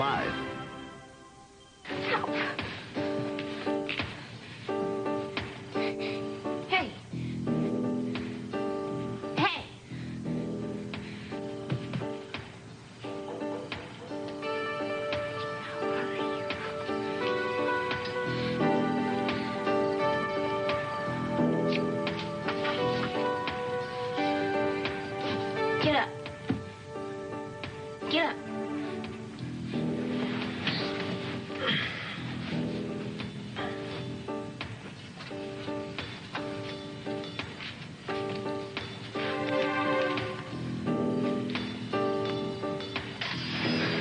5. Hey. Hey. Get up. Get up.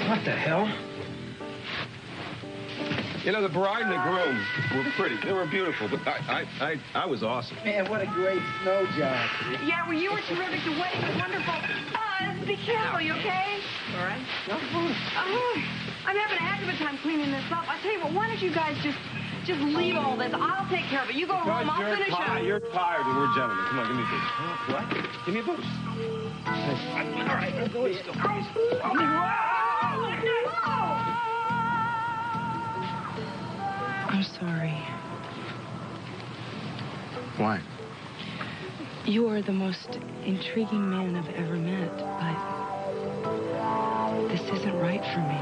What the hell? You know, the bride and the groom were pretty. They were beautiful, but I was awesome. Man, what a great snow job. Yeah, well, you were terrific. The wedding was wonderful. Be careful, you okay? All right. No. I'm having a heck of a time cleaning this up. I tell you what, why don't you guys just leave all this? I'll take care of it. You go home, I'll finish up. You're tired and we're gentlemen. Come on, give me a boost. What? Give me a boost. All right, let's go. I'm sorry. Why? You are the most intriguing man I've ever met, but this isn't right for me.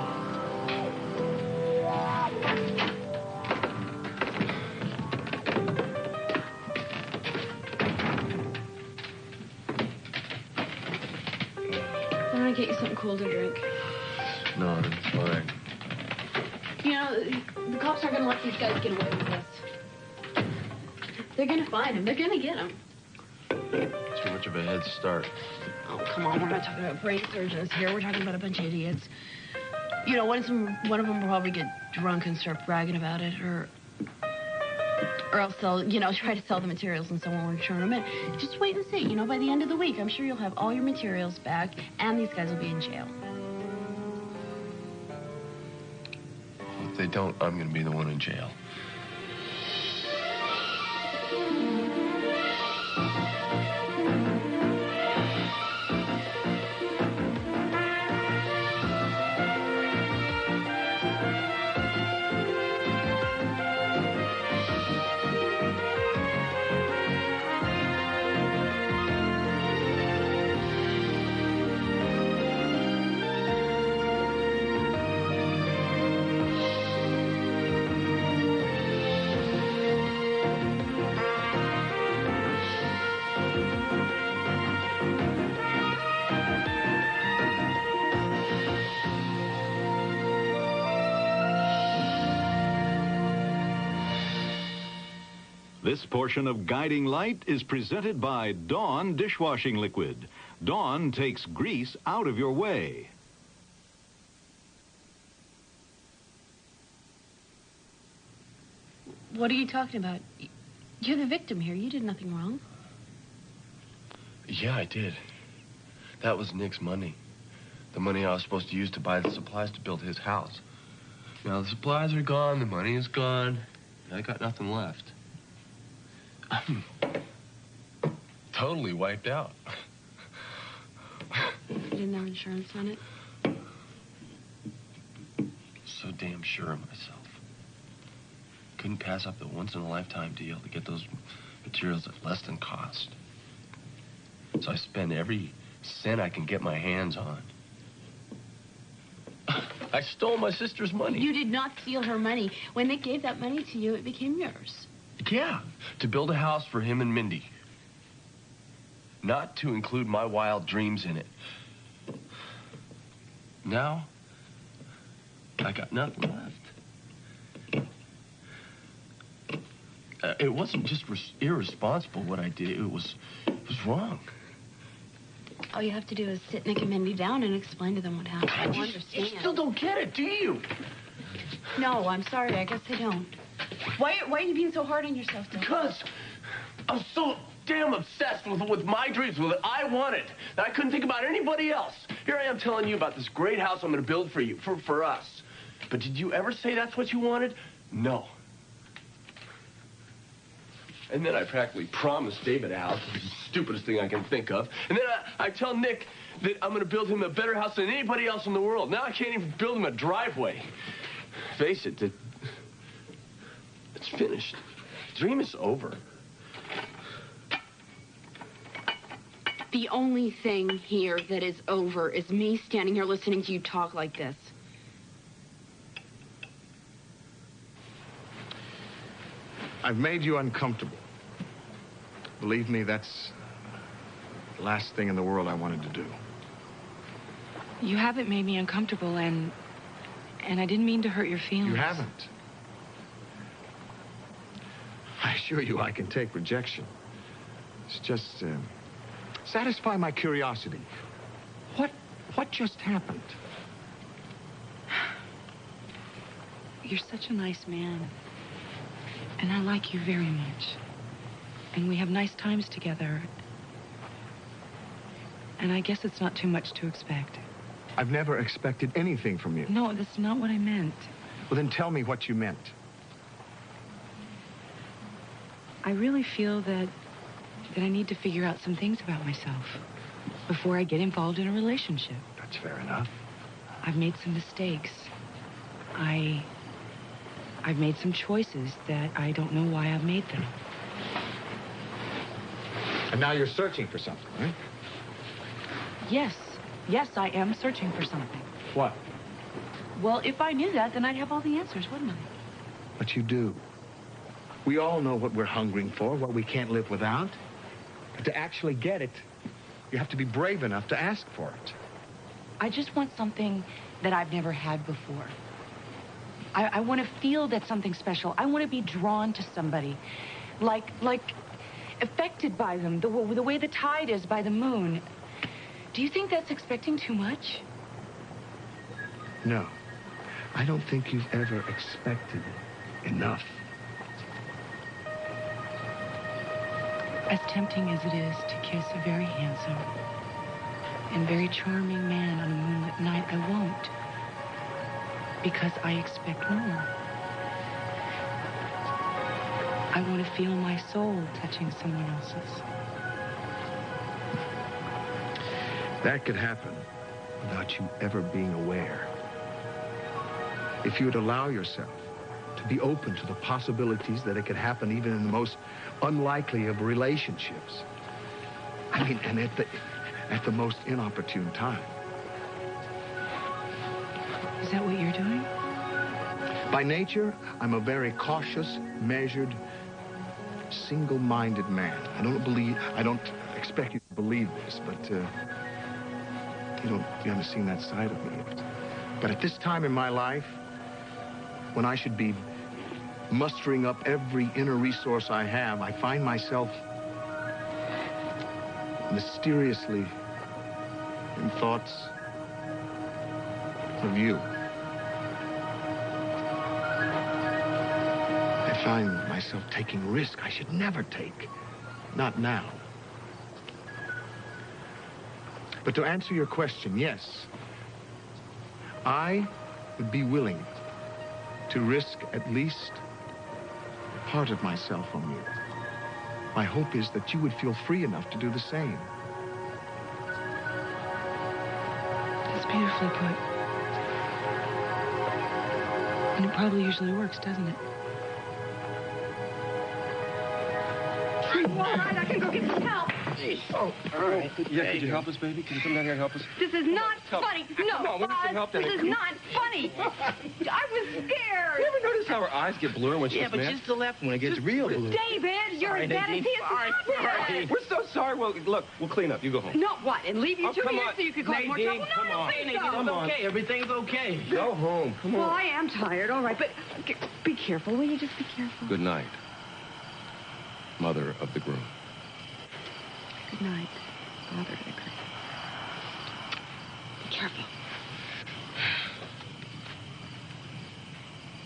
I'm gonna get you something cool to drink. No, it's fine. You know, the cops aren't gonna let these guys get away with this. They're gonna find him. They're gonna get him. Too much of a head start. Oh, come on. We're not talking about brain surgeons here. We're talking about a bunch of idiots. You know, one of them will probably get drunk and start bragging about it, or else they'll, try to sell the materials and someone will turn them in. Just wait and see. You know, by the end of the week, I'm sure you'll have all your materials back, and these guys will be in jail. If they don't, I'm going to be the one in jail. This portion of Guiding Light is presented by Dawn Dishwashing Liquid. Dawn takes grease out of your way. What are you talking about? You're the victim here. You did nothing wrong. Yeah, I did. That was Nick's money. The money I was supposed to use to buy the supplies to build his house. Now the supplies are gone, the money is gone, and I got nothing left. I'm totally wiped out. You didn't have insurance on it? So damn sure of myself. Couldn't pass up the once-in-a-lifetime deal to get those materials at less than cost. So I spend every cent I can get my hands on. I stole my sister's money. You did not steal her money. When they gave that money to you, it became yours. Yeah, to build a house for him and Mindy. Not to include my wild dreams in it. Now, I got nothing left. It wasn't just irresponsible what I did. It was wrong. All you have to do is sit Nick and Mindy down and explain to them what happened. They'll understand. You still don't get it, do you? No, I'm sorry. I guess I don't. Why are you being so hard on yourself, Phil? Because I'm so damn obsessed with my dreams, with what I wanted, that I couldn't think about anybody else. Here I am telling you about this great house I'm going to build for you, for us. But did you ever say that's what you wanted? No. And then I practically promised David Al, the stupidest thing I can think of. And then I tell Nick that I'm going to build him a better house than anybody else in the world. Now I can't even build him a driveway. Face it, it's finished. The dream is over. The only thing here that is over is me standing here listening to you talk like this. I've made you uncomfortable. Believe me, that's the last thing in the world I wanted to do. You haven't made me uncomfortable, and I didn't mean to hurt your feelings. You haven't. I assure you I can take rejection. It's just, satisfy my curiosity. What just happened? You're such a nice man. And I like you very much. And we have nice times together. And I guess it's not too much to expect. I've never expected anything from you. No, that's not what I meant. Well, then tell me what you meant. I really feel that I need to figure out some things about myself before I get involved in a relationship. That's fair enough. I've made some mistakes. I've made some choices that I don't know why I've made them. And now you're searching for something, right? Yes, I am searching for something. What? Well, if I knew that, then I'd have all the answers, wouldn't I? But you do. We all know what we're hungering for, what we can't live without. But to actually get it, you have to be brave enough to ask for it. I just want something that I've never had before. I want to feel that something special. I want to be drawn to somebody, like affected by them, the way the tide is by the moon. Do you think that's expecting too much? No. I don't think you've ever expected enough. As tempting as it is to kiss a very handsome and very charming man on a moonlit night, I won't. Because I expect more. I want to feel my soul touching someone else's. That could happen without you ever being aware. If you would allow yourself to be open to the possibilities that it could happen even in the most unlikely of relationships. I mean, and at the most inopportune time. Is that what you're doing? By nature, I'm a very cautious, measured, single-minded man. I don't expect you to believe this, but you haven't seen that side of me yet. But at this time in my life, when I should be mustering up every inner resource I have, I find myself mysteriously in thoughts of you. I find myself taking risks I should never take. Not now. But to answer your question, yes, I would be willing to risk at least part of myself on you. My hope is that you would feel free enough to do the same. That's beautifully put. And it probably usually works, doesn't it? All right, I can go get some help. Oh, all right. Yeah, could you help us, baby? Can you come down here and help us? This is not funny. No, Come on, we need some help, Buzz, Daddy. this is not funny. I was scared. You ever notice how her eyes get blurry when she's Yeah, but mad? just the left when it gets real blue. David, you're as bad as he is. All right, all right. We're so sorry. Well, look, we'll clean up. You go home. No, what? And leave you Oh, two come here on. so you could cause more trouble? No, come I don't on. think Nadine, so. it's okay. Everything's okay. Go home. Come on. Well, I am tired, all right, but be careful. Will you just be careful? Good night, mother of the groom. Good night, Father of the groom. Be careful.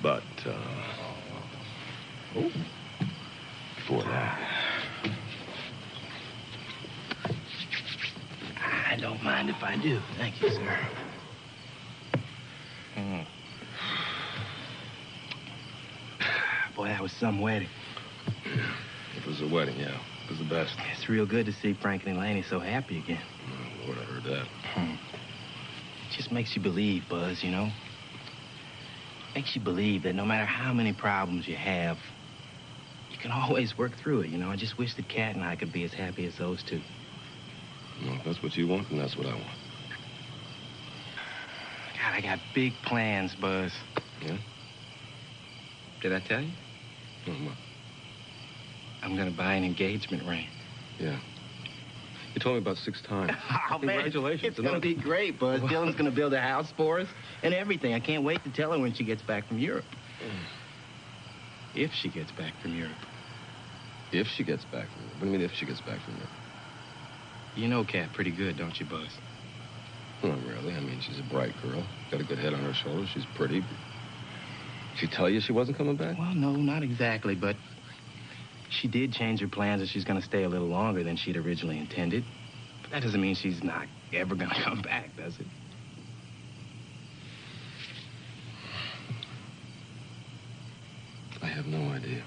But, before that, I don't mind if I do. Thank you, sir. Boy, that was some wedding. it was the wedding, yeah. It was the best. It's real good to see Frank and Elaine so happy again. Oh, Lord, I heard that. It just makes you believe, Buzz, you know? Makes you believe that no matter how many problems you have, you can always work through it, you know? I just wish that Kat and I could be as happy as those two. Well, if that's what you want, then that's what I want. God, I got big plans, Buzz. Yeah? Did I tell you? No, what? I'm gonna buy an engagement ring. Yeah. You told me about 6 times. Oh, man, Congratulations. it's gonna be great, Buzz. Dylan's gonna build a house for us and everything. I can't wait to tell her when she gets back from Europe. If she gets back from Europe. If she gets back from Europe. What do you mean if she gets back from Europe? You know Kat pretty good, don't you, Buzz? Not really. I mean, she's a bright girl. Got a good head on her shoulders. She's pretty. Did she tell you she wasn't coming back? Well, no, not exactly, but she did change her plans that she's going to stay a little longer than she'd originally intended. But that doesn't mean she's not ever going to come back, does it? I have no idea.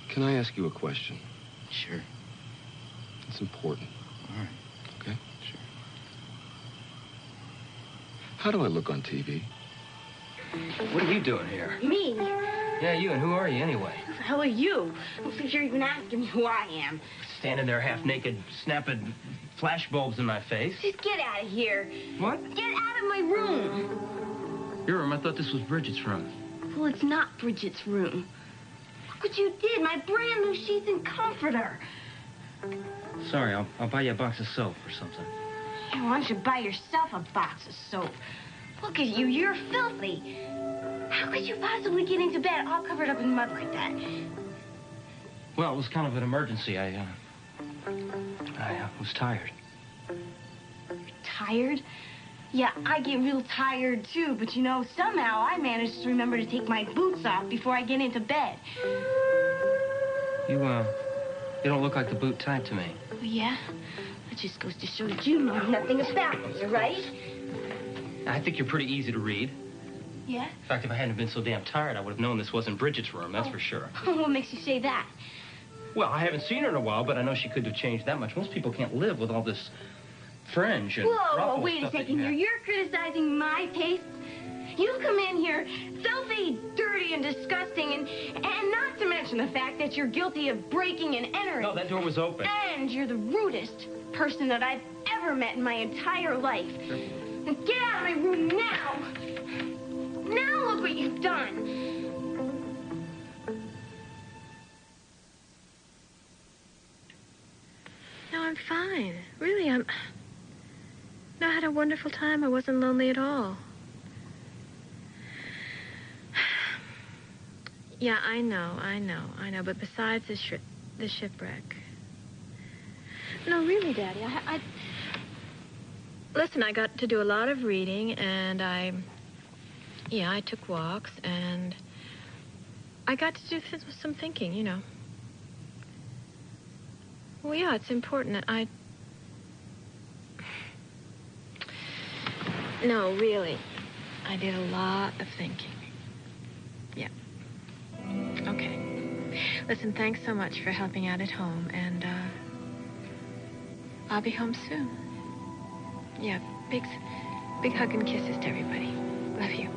Can I ask you a question? Sure. It's important. All right. Okay? Sure. How do I look on TV? What are you doing here? Me? Yeah, you, and who are you anyway? Who the hell are you? I don't think you're even asking me who I am. Standing there half naked, snapping flash bulbs in my face. Just get out of here. What? Get out of my room. Your room? I thought this was Bridget's room. Well, it's not Bridget's room. Look what you did. My brand new sheets and comforter. Sorry, I'll buy you a box of soap or something. Why don't you buy yourself a box of soap? Look at you. You're filthy. How could you possibly get into bed all covered up in mud like that? Well, it was kind of an emergency. I was tired. Tired? Yeah, I get real tired, too. But, you know, somehow I managed to remember to take my boots off before I get into bed. You don't look like the boot type to me. Oh, yeah? That just goes to show that you know nothing about me, right? I think you're pretty easy to read. Yeah? In fact, if I hadn't been so damn tired, I would have known this wasn't Bridget's room, that's for sure. What makes you say that? Well, I haven't seen her in a while, but I know she couldn't have changed that much. Most people can't live with all this fringe and Whoa, ruffle wait a stuff that second you here. have. You're criticizing my tastes? You come in here filthy, dirty, and disgusting, and not to mention the fact that you're guilty of breaking and entering. No, that door was open. And you're the rudest person that I've ever met in my entire life. Now get out of my room now. Now look what you've done. No, I'm fine. Really, No, I had a wonderful time. I wasn't lonely at all. Yeah, I know. But besides the shipwreck. No, really, Daddy, Listen, I got to do a lot of reading, and I took walks, and I got to do some thinking, you know. Well, yeah, it's important. No, really. I did a lot of thinking. Yeah. Okay. Listen, thanks so much for helping out at home, and, I'll be home soon. Yeah, big hug and kisses to everybody. Love you.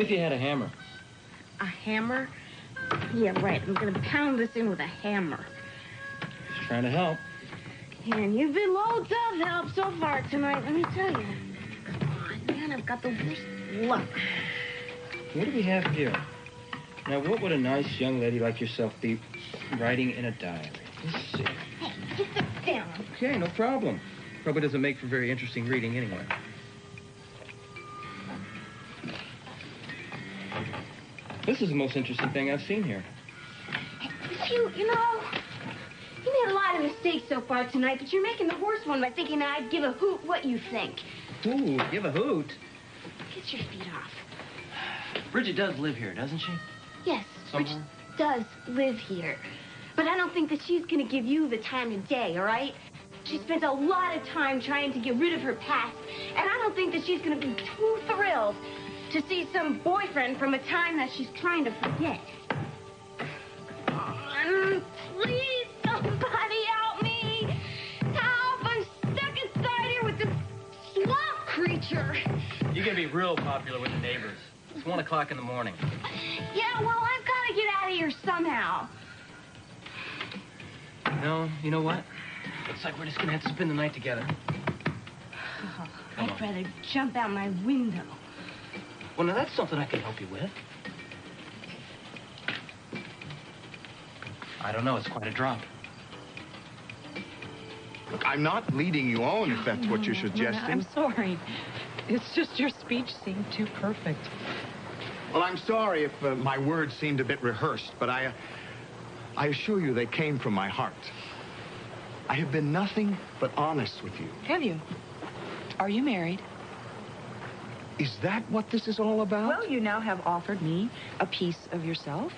Maybe if you had a hammer. A hammer? Yeah, right. I'm gonna pound this in with a hammer. Just trying to help. And you've been loads of help so far tonight, let me tell you. Oh, man, I've got the worst luck. What do we have here? Now, what would a nice young lady like yourself be writing in a diary? Let's see. Hey, just sit down. Okay, no problem. Probably doesn't make for very interesting reading anyway. This is the most interesting thing I've seen here. Hey, you know, you made a lot of mistakes so far tonight, but you're making the worst one by thinking that I'd give a hoot what you think. Ooh, give a hoot. Get your feet off. Bridget does live here, doesn't she? Yes, Somewhere? Bridget does live here. But I don't think that she's going to give you the time of day, all right? She spent a lot of time trying to get rid of her past, and I don't think that she's going to be too thrilled to see some boyfriend from a time that she's trying to forget. Please, somebody help me! Help! I'm stuck inside here with this swamp creature. You're gonna be real popular with the neighbors. It's 1 o'clock in the morning. Yeah, well, I've got to get out of here somehow. No, you know what? Looks like we're just gonna have to spend the night together. Oh, I'd rather jump out my window. Well, now that's something I can help you with. I don't know, it's quite a drop. Look, I'm not leading you on, if that's what you're No, suggesting. I'm sorry. It's just your speech seemed too perfect. Well, I'm sorry if my words seemed a bit rehearsed, but I assure you they came from my heart. I have been nothing but honest with you. Have you? Are you married? Is that what this is all about? Well, you now have offered me a piece of yourself.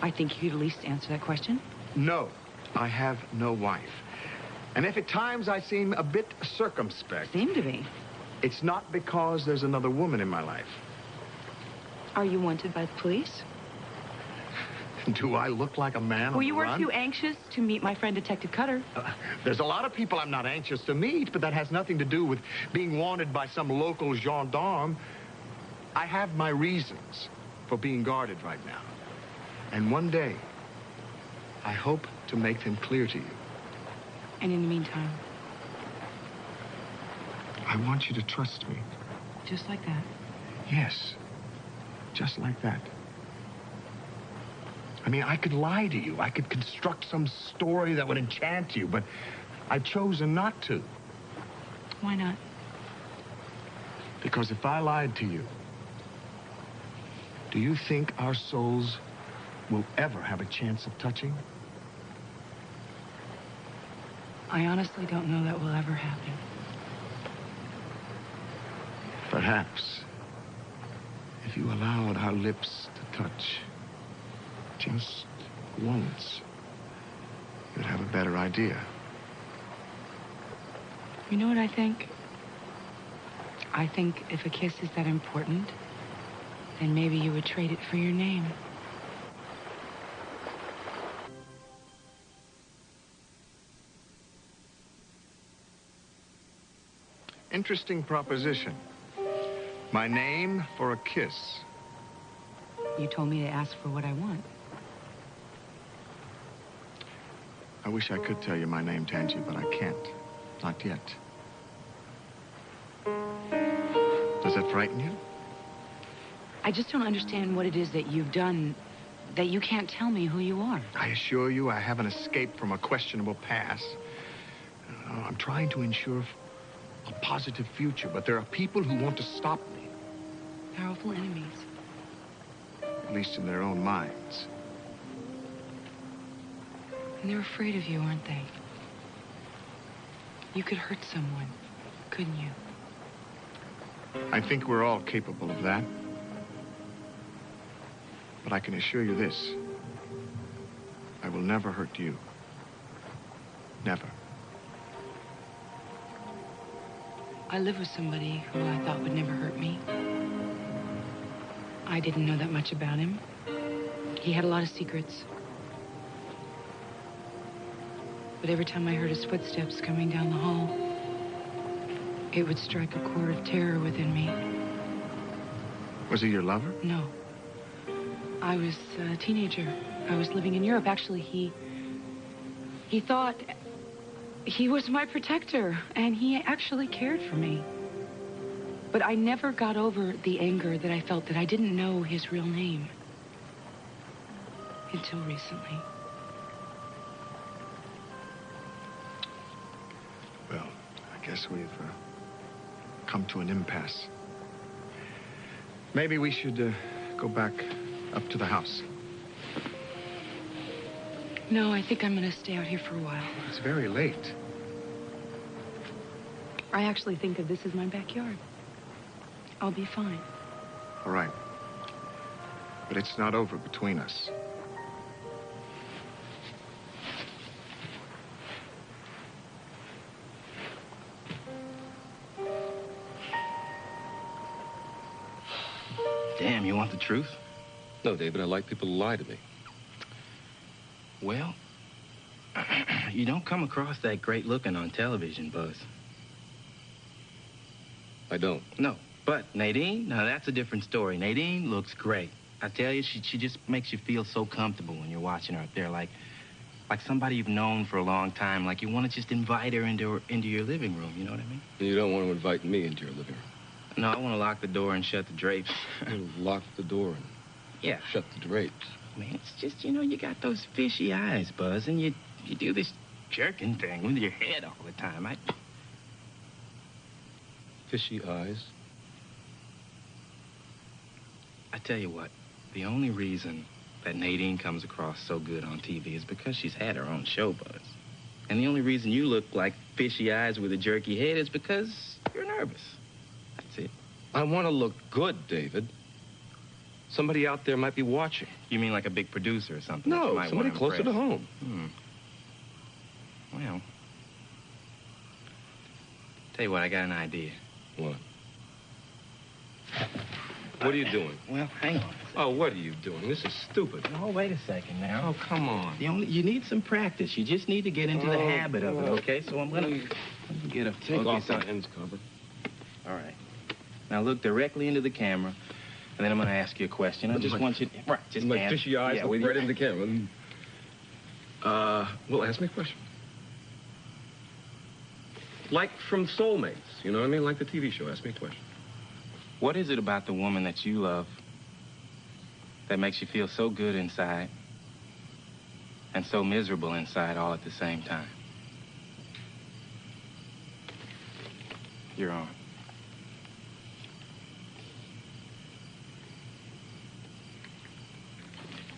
I think you could at least answer that question. No, I have no wife. And if at times I seem a bit circumspect... Seem to be. It's not because there's another woman in my life. Are you wanted by the police? Do I look like a man on Well, the you weren't run? too anxious to meet my friend Detective Cutter. There's a lot of people I'm not anxious to meet, but that has nothing to do with being wanted by some local gendarme. I have my reasons for being guarded right now. And one day, I hope to make them clear to you. And in the meantime? I want you to trust me. Just like that? Yes, just like that. I mean, I could lie to you. I could construct some story that would enchant you, but I've chosen not to. Why not? Because if I lied to you, do you think our souls will ever have a chance of touching? I honestly don't know that will ever happen. Perhaps, if you allowed our lips to touch just once, you'd have a better idea. You know what I think? I think if a kiss is that important, then maybe you would trade it for your name. Interesting proposition. My name for a kiss. You told me to ask for what I want. I wish I could tell you my name, Tangi, but I can't. Not yet. Does that frighten you? I just don't understand what it is that you've done that you can't tell me who you are. I assure you I haven't escaped from a questionable past. I'm trying to ensure a positive future, but there are people who want to stop me. Powerful enemies. At least in their own minds. And they're afraid of you, aren't they? You could hurt someone, couldn't you? I think we're all capable of that. But I can assure you this. I will never hurt you. Never. I live with somebody who I thought would never hurt me. I didn't know that much about him. He had a lot of secrets. But every time I heard his footsteps coming down the hall, it would strike a chord of terror within me. Was he your lover? No. I was a teenager. I was living in Europe. Actually, he thought he was my protector, and he actually cared for me. But I never got over the anger that I felt that I didn't know his real name until recently. Well, I guess we've come to an impasse. Maybe we should go back up to the house. No, I think I'm going to stay out here for a while. It's very late. I actually think of this as my backyard. I'll be fine. All right. But it's not over between us. Damn, you want the truth? No, David, I like people to lie to me. Well, you don't come across that great looking on television, Buzz. I don't. No, but Nadine, now that's a different story. Nadine looks great. I tell you, she just makes you feel so comfortable when you're watching her up there, like somebody you've known for a long time, like you want to just invite her into your living room, you know what I mean? You don't want to invite me into your living room. No, I want to lock the door and shut the drapes. You lock the door and shut the drapes. Man, it's just, you got those fishy eyes, Buzz, and you do this jerking thing with your head all the time. Fishy eyes? I tell you what, the only reason that Nadine comes across so good on TV is because she's had her own show, Buzz. And the only reason you look like fishy eyes with a jerky head is because you're nervous. That's it. I want to look good, David. Somebody out there might be watching. You mean like a big producer or something? that you No, might somebody wanna closer to impress? home. Well, tell you what, I got an idea. What? What are you doing? Well, hang on. Oh, what are you doing? This is stupid. Oh, wait a second now. Oh, come on. You need some practice. You just need to get into the habit of it, okay? So I'm gonna get a Take off so- that ends cover. All right. Now look directly into the camera, and then I'm gonna ask you a question. I just want you just My answer. fishy eyes look with right into the camera. Well, ask me a question. Like from Soulmates, you know what I mean? Like the TV show. Ask me a question. What is it about the woman that you love that makes you feel so good inside and so miserable inside all at the same time? You're on.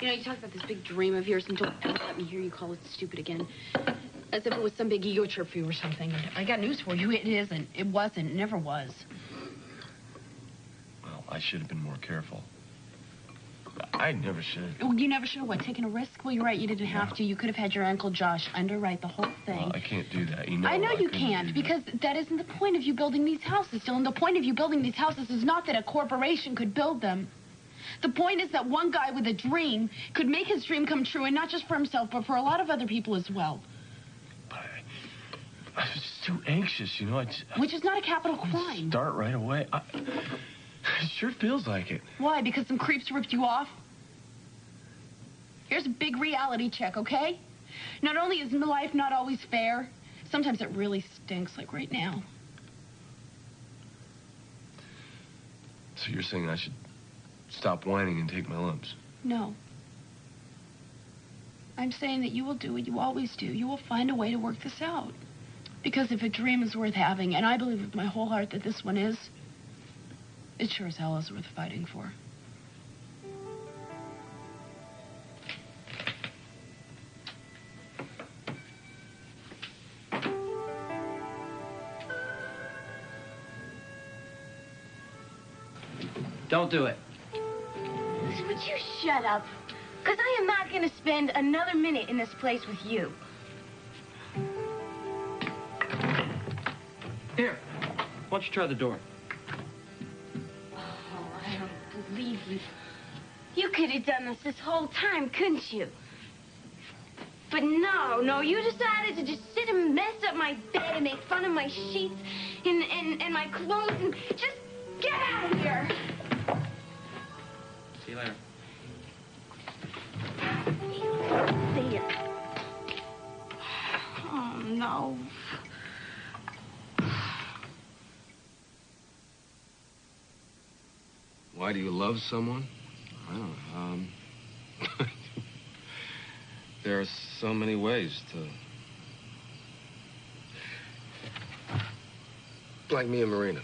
You talk about this big dream of yours, and don't ever let me hear you call it stupid again. As if it was some big ego trip for you or something. I got news for you. It isn't. It wasn't. It never was. Well, I should have been more careful. I never should. Well, you never should have what? Taken a risk? Well, you're right. You didn't have to. You could have had your Uncle Josh underwrite the whole thing. Well, I can't do that. I know you couldn't can't, do because that isn't the point of you building these houses, Dylan. The point of you building these houses is not that a corporation could build them. The point is that one guy with a dream could make his dream come true, and not just for himself, but for a lot of other people as well. But I was just too anxious, Which is not a capital crime. Start right away. It sure feels like it. Why? Because some creeps ripped you off? Here's a big reality check, okay? Not only is life not always fair, sometimes it really stinks, like right now. So you're saying I should stop whining and take my lumps? No. I'm saying that you will do what you always do. You will find a way to work this out. Because if a dream is worth having, and I believe with my whole heart that this one is, it sure as hell is worth fighting for. Don't do it. Would you shut up? Because I am not going to spend another minute in this place with you. Here. Why don't you try the door? Oh, I don't believe you. You could have done this whole time, couldn't you? But no, you decided to just sit and mess up my bed and make fun of my sheets and my clothes and just get out of here. See you later. See ya. Oh, no. Why do you love someone? I don't know. There are so many ways to... Like me and Marina.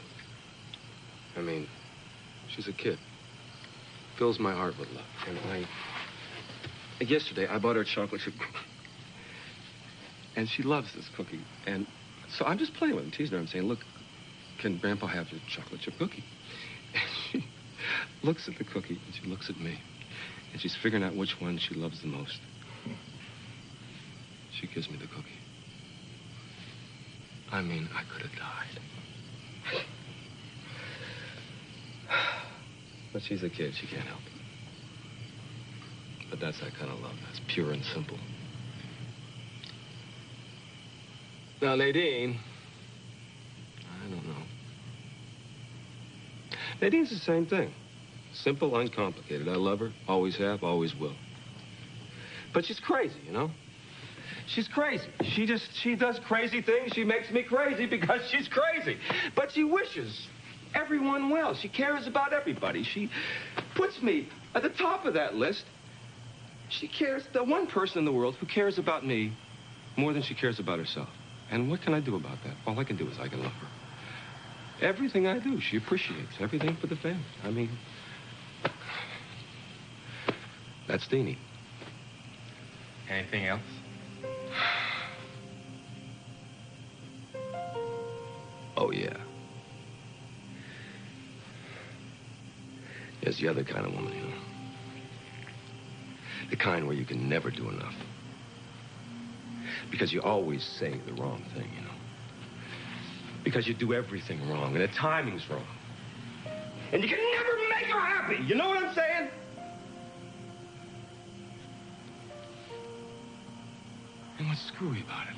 I mean, she's a kid. Fills my heart with love. And yesterday, I bought her a chocolate chip cookie. And she loves this cookie. And so I'm just playing with her, teasing her. I'm saying, look, can Grandpa have your chocolate chip cookie? And she looks at the cookie, and she looks at me. And she's figuring out which one she loves the most. She gives me the cookie. I mean, I could have died. But she's a kid. She can't help it. But that's that kind of love. That's pure and simple. Now, Nadine, I don't know. Nadine's the same thing. Simple, uncomplicated. I love her, always have, always will. But she's crazy, you know? She's crazy. She does crazy things. She makes me crazy because she's crazy. But she wishes everyone well. She cares about everybody. She puts me at the top of that list. She cares, the one person in the world who cares about me more than she cares about herself. And what can I do about that? All I can do is I can love her. Everything I do, she appreciates. Everything for the family. I mean, that's Deanie. Anything else? Oh, yeah. There's the other kind of woman, you know. The kind where you can never do enough. Because you always say the wrong thing, you know. Because you do everything wrong, and the timing's wrong. And you can never make her happy, you know what I'm saying? And what's screwy about it?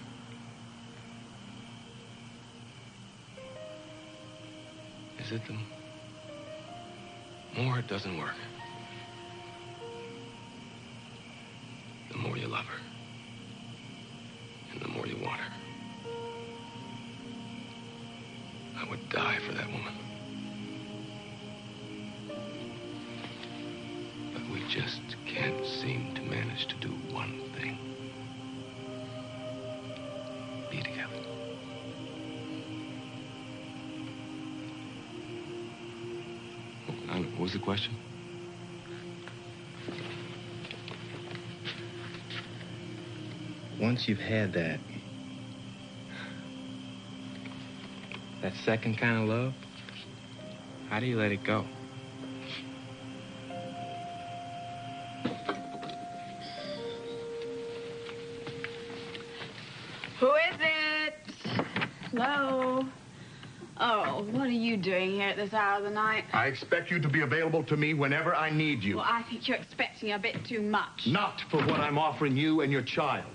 Is it the more it doesn't work, the more you love her, and the more you want her. I would die for that woman. But we just can't seem to manage to do one thing. Be together. What was the question? Once you've had that second kind of love, how do you let it go? Who is it? Hello? Oh, what are you doing here at this hour of the night? I expect you to be available to me whenever I need you. Well, I think you're expecting a bit too much. Not for what I'm offering you and your child.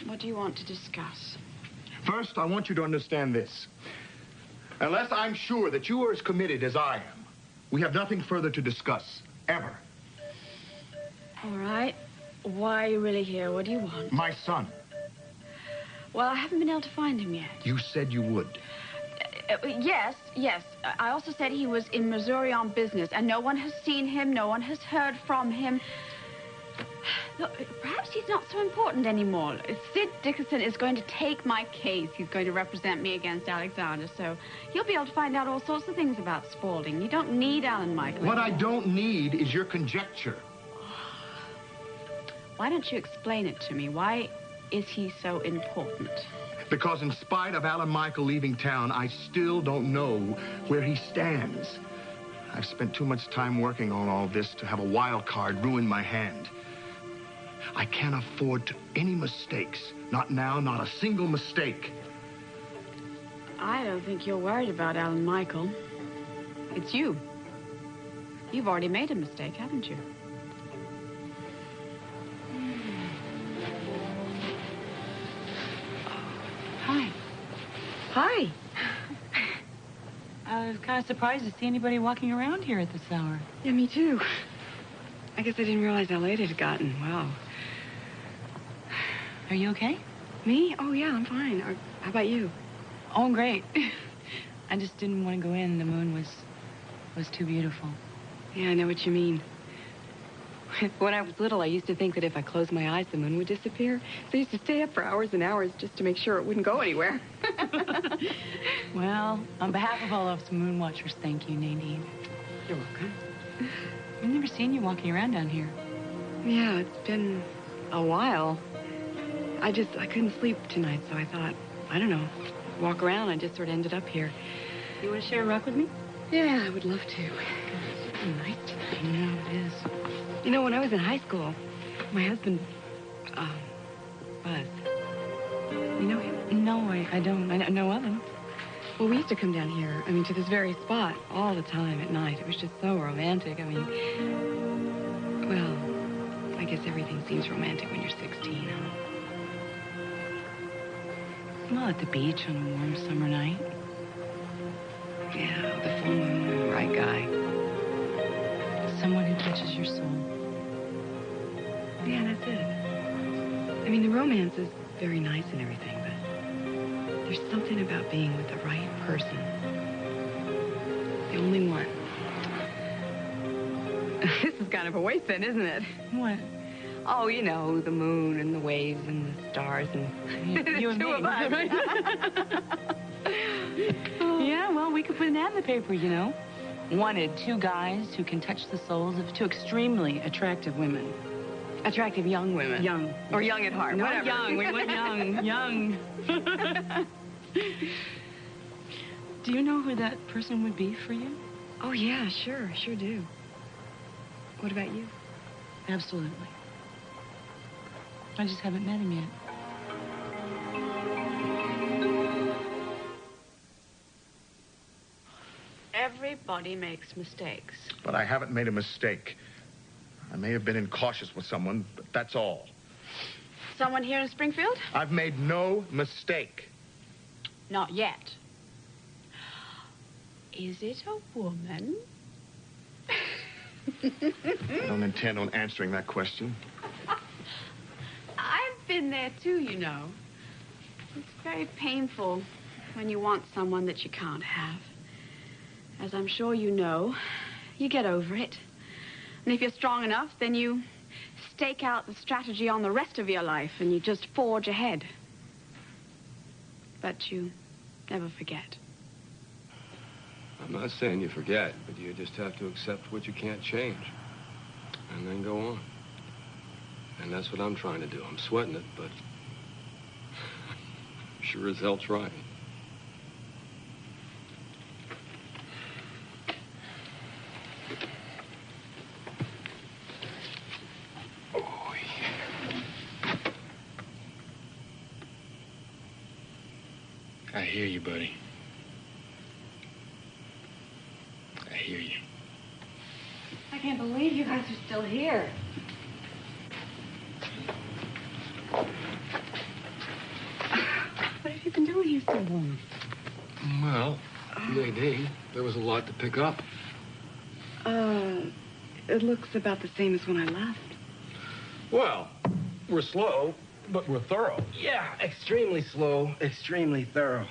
What do you want to discuss? First, I want you to understand this. Unless I'm sure that you are as committed as I am, we have nothing further to discuss, ever. All right. Why are you really here? What do you want? My son. Well, I haven't been able to find him yet. You said you would. Yes. I also said he was in Missouri on business, and no one has seen him, no one has heard from him. Look, perhaps he's not so important anymore. Sid Dickinson is going to take my case. He's going to represent me against Alexander, so he'll be able to find out all sorts of things about Spaulding. You don't need Alan Michael. What I don't need is your conjecture. Why don't you explain it to me? Why is he so important? Because in spite of Alan Michael leaving town, I still don't know where he stands. I've spent too much time working on all this to have a wild card ruin my hand. I can't afford any mistakes. Not now, not a single mistake. I don't think you're worried about Alan Michael. It's you. You've already made a mistake, haven't you? Hi. Hi. I was kind of surprised to see anybody walking around here at this hour. Yeah, me too. I guess I didn't realize how late it had gotten. Wow. Are you okay? Me? Oh, yeah, I'm fine. How about you? Oh, great. I just didn't want to go in. The moon was too beautiful. Yeah, I know what you mean. When I was little, I used to think that if I closed my eyes, the moon would disappear. So I used to stay up for hours and hours just to make sure it wouldn't go anywhere. Well, on behalf of all of us moon watchers, thank you, Nadine. You're welcome. I've never seen you walking around down here. Yeah, it's been a while. I couldn't sleep tonight, so I thought, I don't know, walk around. I just sort of ended up here. You want to share a rock with me? Yeah, I would love to. It's so nice tonight. I know, it is. You know, when I was in high school, my husband, Buzz. You know him? No, I don't. I know of him. Well, we used to come down here, to this very spot all the time at night. It was just so romantic. Well, I guess everything seems romantic when you're 16, huh? Well, at the beach on a warm summer night. Yeah, the full moon and the right guy. Someone who touches your soul. Yeah, that's it. The romance is very nice and everything, but there's something about being with the right person. The only one. This is kind of a waste then, isn't it? What? Oh, you know, the moon and the waves and the stars and you and two me, of us. right? Yeah, well, we could put an ad in the paper, you know. Wanted 2 guys who can touch the souls of 2 extremely attractive women. Attractive young women. Young. Or young at heart, Not whatever. young, we want young. Young. Do you know who that person would be for you? Oh, yeah, sure do. What about you? Absolutely. I just haven't met him yet. Everybody makes mistakes. But I haven't made a mistake. I may have been incautious with someone, but that's all. Someone here in Springfield? I've made no mistake. Not yet. Is it a woman? I don't intend on answering that question. I've been there too, you know. It's very painful when you want someone that you can't have. As I'm sure you know, you get over it. And if you're strong enough, then you stake out the strategy on the rest of your life and you just forge ahead. But you never forget. I'm not saying you forget, but you just have to accept what you can't change. And then go on. And that's what I'm trying to do. I'm sweating it, but sure as hell trying. Oh, yeah. I hear you, buddy. I hear you. I can't believe you guys are still here. What have you been doing here so long? Well, Nadine, there was a lot to pick up. It looks about the same as when I left. Well, we're slow, but we're thorough. Yeah, extremely slow, extremely thorough.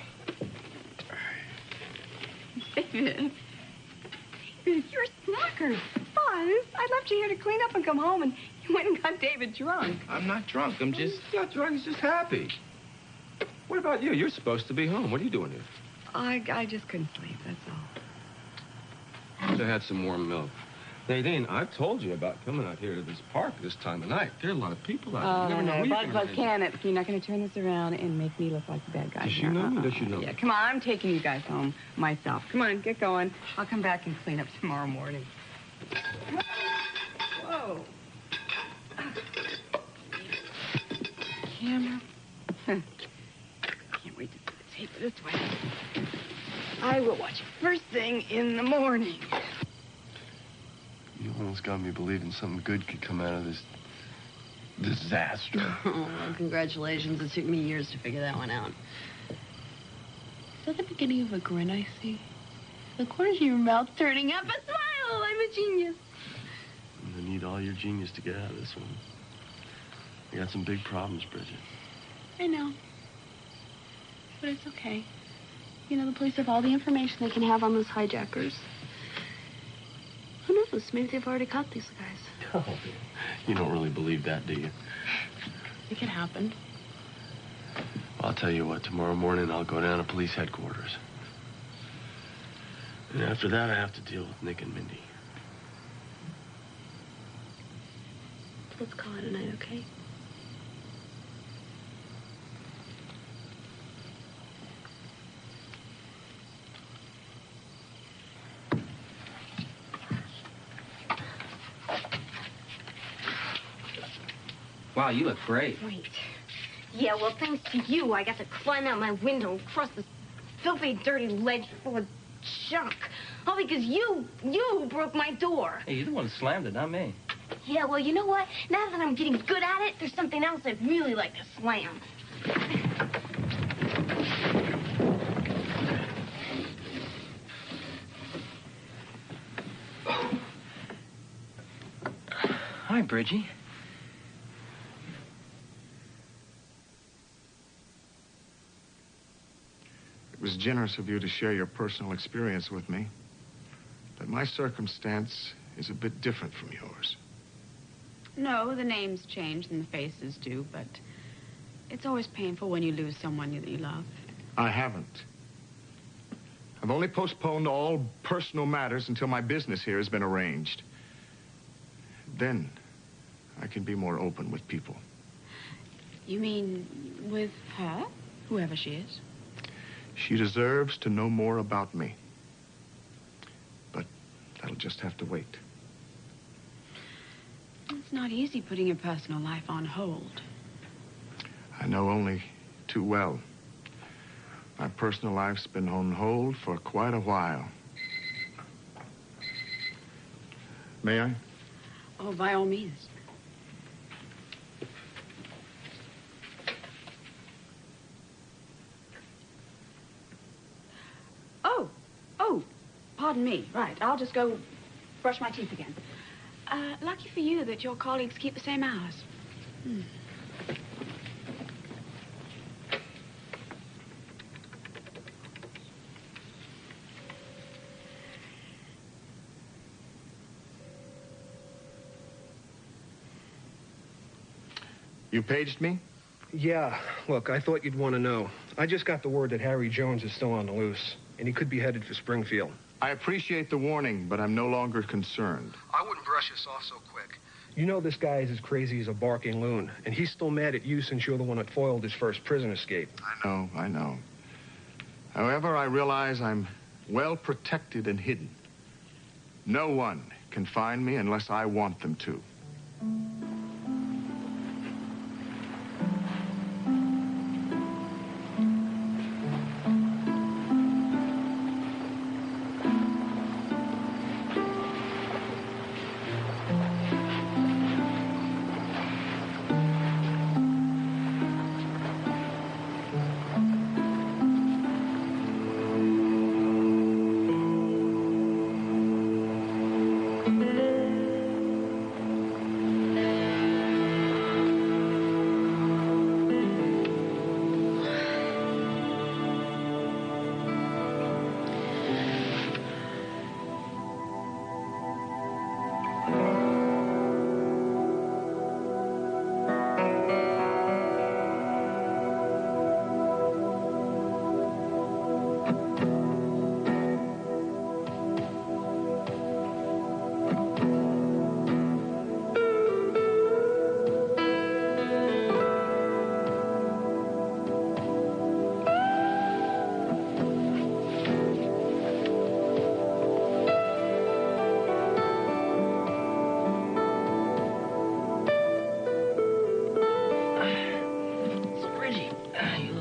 David, you're a snacker. Buzz, I left you here to clean up and come home, and you went and got David drunk. I'm not drunk. I'm just... He's not drunk, he's just happy. What about you? You're supposed to be home. What are you doing here? I just couldn't sleep, that's all. I had some warm milk. Nadine, I've told you about coming out here to this park this time of night. There are a lot of people out here. You never know who you're gonna Buzz, can it? You're not going to turn this around and make me look like the bad guy. Does she know me? Does she know me? Yeah, come on, I'm taking you guys home myself. Come on, get going. I'll come back and clean up tomorrow morning. Whoa. Camera. Can't wait to put the tape this way. I will watch it first thing in the morning. You almost got me believing something good could come out of this disaster. Oh, well, congratulations. It took me years to figure that one out. Is that the beginning of a grin I see? The corners of your mouth turning up. A smile. I'm a genius. I'm gonna need all your genius to get out of this one. I got some big problems, Bridget. I know. But it's okay. You know, the police have all the information they can have on those hijackers. Who knows? Maybe they've already caught these guys. Oh, you don't really believe that, do you? It could happen. Well, I'll tell you what. Tomorrow morning, I'll go down to police headquarters. And after that, I have to deal with Nick and Mindy. Let's call it a night, okay? Wow, you look great. Great. Yeah, well, thanks to you, I got to climb out my window and cross this filthy, dirty ledge full of junk. All because you broke my door. Hey, you're the one who slammed it, not me. Yeah, well, you know what? Now that I'm getting good at it, there's something else I'd really like to slam. Hi, Bridgie. It was generous of you to share your personal experience with me. But my circumstance is a bit different from yours. No, the names change and the faces do, but it's always painful when you lose someone that you love. I haven't. I've only postponed all personal matters until my business here has been arranged. Then I can be more open with people. You mean with her? Whoever she is? She deserves to know more about me. But that'll just have to wait. It's not easy putting your personal life on hold. I know only too well. My personal life's been on hold for quite a while. May I? Oh, by all means. Oh, pardon me. Right, I'll just go brush my teeth again. Lucky for you that your colleagues keep the same hours. You paged me? Yeah, look, I thought you'd want to know. I just got the word that Harry Jones is still on the loose, and he could be headed for Springfield. I appreciate the warning, but I'm no longer concerned. I wouldn't brush this off so quick. You know this guy is as crazy as a barking loon, and he's still mad at you since you're the one that foiled his first prison escape. I know. However, I realize I'm well protected and hidden. No one can find me unless I want them to.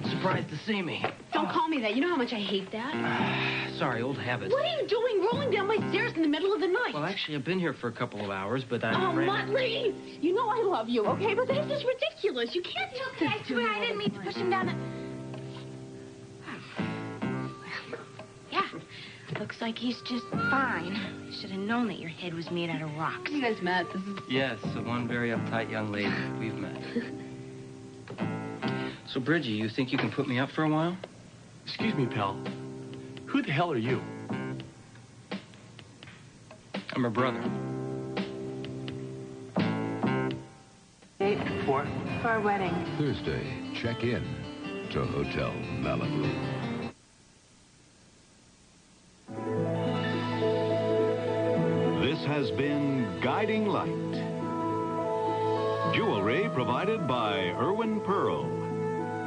Surprised to see me. Don't call me that. You know how much I hate that. Sorry, old habit. What are you doing rolling down my stairs in the middle of the night? Well, actually, I've been here for a couple of hours, but I... Oh, Muttley! You know I love you, okay? But this is ridiculous. You can't do Okay, I swear I didn't mean to push him down the... Yeah. Looks like he's just fine. Should have known that your head was made out of rocks. You guys met. This is... Yes, the one very uptight young lady. We've met. So, Bridget, you think you can put me up for a while? Excuse me, pal. Who the hell are you? I'm her brother. Date For? for our wedding. Thursday, check in to Hotel Malibu. This has been Guiding Light. Jewelry provided by Irwin Pearl.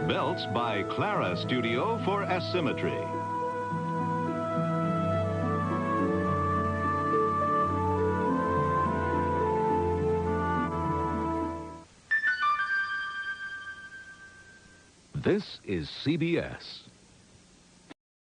Belts by Clara Studio for Asymmetry. This is CBS.